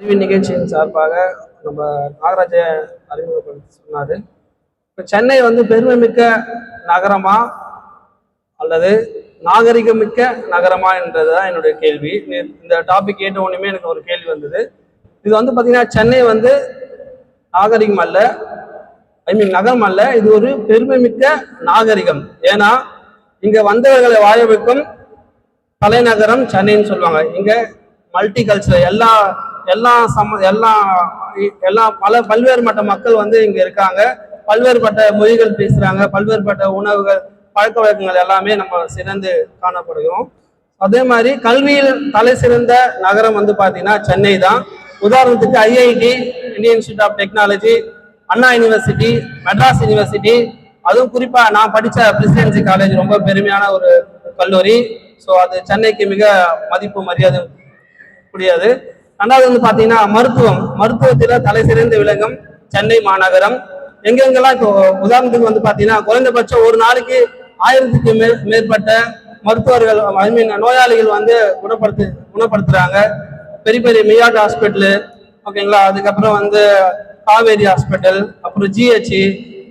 அறிவு நிகழ்ச்சியின் சார்பாக நம்ம நாகராஜ அறிமுகப்படுத்தி சொன்னார். இப்போ சென்னை வந்து பெருமைமிக்க நகரமா அல்லது நாகரிகமிக்க நகரமா என்றது தான் என்னுடைய கேள்வி. இந்த டாபிக் கேட்ட உடனே எனக்கு ஒரு கேள்வி வந்தது. இது வந்து பார்த்தீங்கன்னா சென்னை வந்து நாகரிகம் அல்ல, நகரம் அல்ல, இது ஒரு பெருமைமிக்க நாகரிகம். ஏன்னா இங்க வந்தவர்களை வாழ வைக்கும் தலைநகரம் சென்னைன்னு சொல்லுவாங்க. இங்க மல்டி கல்ச்சர் எல்லாம் பல்வேறு மட்ட மக்கள் வந்து இங்க இருக்காங்க. பல்வேறுபட்ட மொழிகள் பேசுறாங்க, பல்வேறுபட்ட உணவுகள் பழக்க வழக்கங்கள் எல்லாமே நம்ம சிறந்து காணப்படுகிறோம். அதே மாதிரி கல்வியில் தலை சிறந்த நகரம் வந்து பாத்தீங்கன்னா சென்னை தான். உதாரணத்துக்கு IIT, Indian institute of technology, Anna university, Madras university, அதுவும் குறிப்பா நான் படிச்ச பிரசிடென்சி காலேஜ் ரொம்ப பெருமையான ஒரு கல்லூரி. ஸோ அது சென்னைக்கு மிக மதிப்பு மரியாதை கூடியது. ரெண்டாவது வந்து பாத்தீங்கன்னா மருத்துவத்துல தலை சிறந்து விளங்கும் சென்னை மாநகரம். எங்கெங்கெல்லாம் இப்போ உதாரணத்துக்கு வந்து பாத்தீங்கன்னா குறைந்தபட்சம் ஒரு நாளைக்கு 1000க்கு மேற்பட்ட மருத்துவர்கள் நோயாளிகள் வந்து குணப்படுத்துறாங்க. பெரிய பெரிய மியாட் ஹாஸ்பிட்டலு, ஓகேங்களா, அதுக்கப்புறம் வந்து காவேரி ஹாஸ்பிட்டல், அப்புறம் ஜிஹெச்,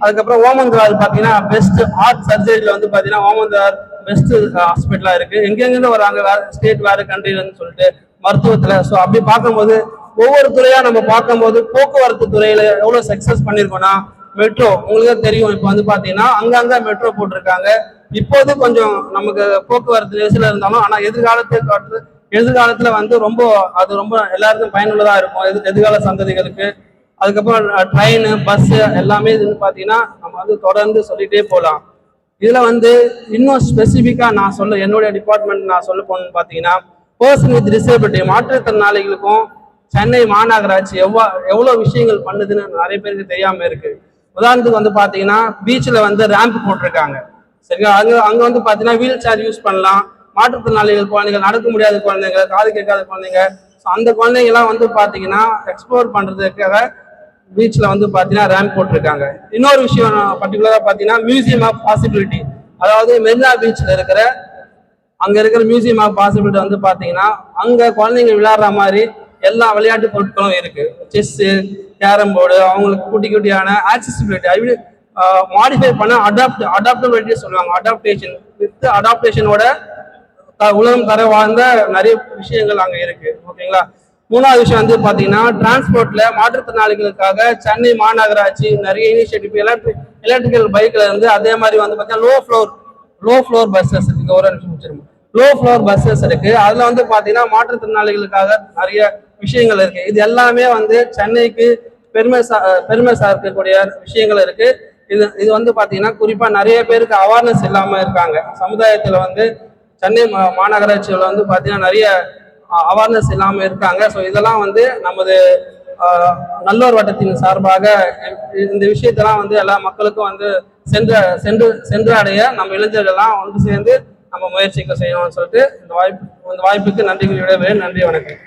அதுக்கப்புறம் ஓமந்தூரார் பாத்தீங்கன்னா பெஸ்ட் ஹார்ட் சர்ஜரியில வந்து பாத்தீங்கன்னா ஓமந்தூரார் பெஸ்ட் ஹாஸ்பிட்டலா இருக்கு. எங்கெங்கிருந்து வராங்க, வேற ஸ்டேட் வேற கண்ட்ரிலன்னு சொல்லிட்டு மருத்துவத்துல. ஸோ அப்படி பார்க்கும்போது ஒவ்வொரு துறையா நம்ம பார்க்கும்போது போக்குவரத்து துறையில எவ்வளவு சக்சஸ் பண்ணிருக்கோம்னா, மெட்ரோ உங்களுக்கே தெரியும். இப்போ வந்து பாத்தீங்கன்னா அங்கங்க மெட்ரோ போட்டிருக்காங்க. இப்போது கொஞ்சம் நமக்கு போக்குவரத்து நெரிசல இருந்தாலும், ஆனா எதிர்காலத்துல வந்து அது ரொம்ப எல்லாருக்கும் பயனுள்ளதா இருக்கும் எதிர்கால சந்ததிகளுக்கு. அதுக்கப்புறம் ட்ரெயின், பஸ் எல்லாமே இதுன்னு பாத்தீங்கன்னா நம்ம வந்து தொடர்ந்து சொல்லிட்டே போகலாம். இதுல வந்து இன்னும் ஸ்பெசிபிக்கா என்னுடைய டிபார்ட்மெண்ட் நான் சொல்ல போகணும்னு பாத்தீங்கன்னா, பர்சன் வித் டிசேபிலிட்டி மாற்றுத்திறனாளிகளுக்கும் சென்னை மாநகராட்சி எவ்வளவு விஷயங்கள் பண்ணுதுன்னு நிறைய பேருக்கு தெரியாம இருக்கு. உதாரணத்துக்கு வந்து பாத்தீங்கன்னா பீச்ல வந்து ரேம்ப் போட்டிருக்காங்க, சரிங்களா. அங்க வந்து பாத்தீங்கன்னா வீல் சேர் யூஸ் பண்ணலாம். மாற்றுத்திறனாளிகள் குழந்தைகள், நடக்க முடியாத குழந்தைங்க, காது கேட்காத குழந்தைங்க, அந்த குழந்தைங்க எல்லாம் வந்து பாத்தீங்கன்னா எக்ஸ்ப்ளோர் பண்றதுக்காக பீச்ல வந்து பாத்தீங்கன்னா ரேம்ப் போட்டிருக்காங்க. இன்னொரு விஷயம் பர்டிகுலரா பாத்தீங்கன்னா மியூசியம் ஆஃப் பாசிபிலிட்டி, அதாவது மெரினா பீச்ல அங்க இருக்கிற மியூசியம் ஆஃப் பாசிபிலிட்டி வந்து பாத்தீங்கன்னா அங்க குழந்தைங்க விளையாடுற மாதிரி எல்லா விளையாட்டு பொருட்களும் இருக்கு. செஸ், கேரம் போர்டு, அவங்களுக்கு குட்டியான ஆக்சசிபிலிட்டி மாடிஃபை பண்ண அடாப்டபிலிட்டி சொல்லுவாங்க. அடாப்டேஷனோட உலகம் தர வாழ்ந்த நிறைய விஷயங்கள் அங்க இருக்கு, ஓகேங்களா. மூணாவது விஷயம் வந்து பாத்தீங்கன்னா டிரான்ஸ்போர்ட்ல மாற்றுத்திறனாளிகளுக்காக சென்னை மாநகராட்சி நிறைய இனிஷியேட்டிவ் எலக்ட்ரிக்கல் பைக்ல இருந்து, அதே மாதிரி வந்து பாத்தீங்கன்னா லோ ஃப்ளோர் பஸ்ஸஸ் இருக்கு. ஒரு நிமிஷம், லோ ஃப்ளோர் பஸ்ஸஸ் இருக்கு. அதுல வந்து பாத்தீங்கன்னா மாற்றுத்திறனாளிகளுக்காக நிறைய விஷயங்கள் இருக்கு. இது எல்லாமே வந்து சென்னைக்கு பெருமை சேர்க்கக்கூடிய விஷயங்கள் இருக்கு. இது வந்து பாத்தீங்கன்னா குறிப்பா நிறைய பேருக்கு அவேர்னஸ் இல்லாம இருக்காங்க சமுதாயத்துல. வந்து சென்னை மாநகராட்சியில வந்து பாத்தீங்கன்னா நிறைய அவேர்னஸ் இல்லாம இருக்காங்க. ஸோ இதெல்லாம் வந்து நமது நல்லோர் வட்டத்தின் சார்பாக இந்த விஷயத்தெல்லாம் வந்து எல்லா மக்களுக்கும் வந்து சென்று அடைய நம்ம இளைஞர்கள்லாம் ஒன்று சேர்ந்து நம்ம முயற்சிக்க செய்யணும்னு சொல்லிட்டு இந்த வாய்ப்புக்கு நன்றி. நன்றி, வணக்கம்.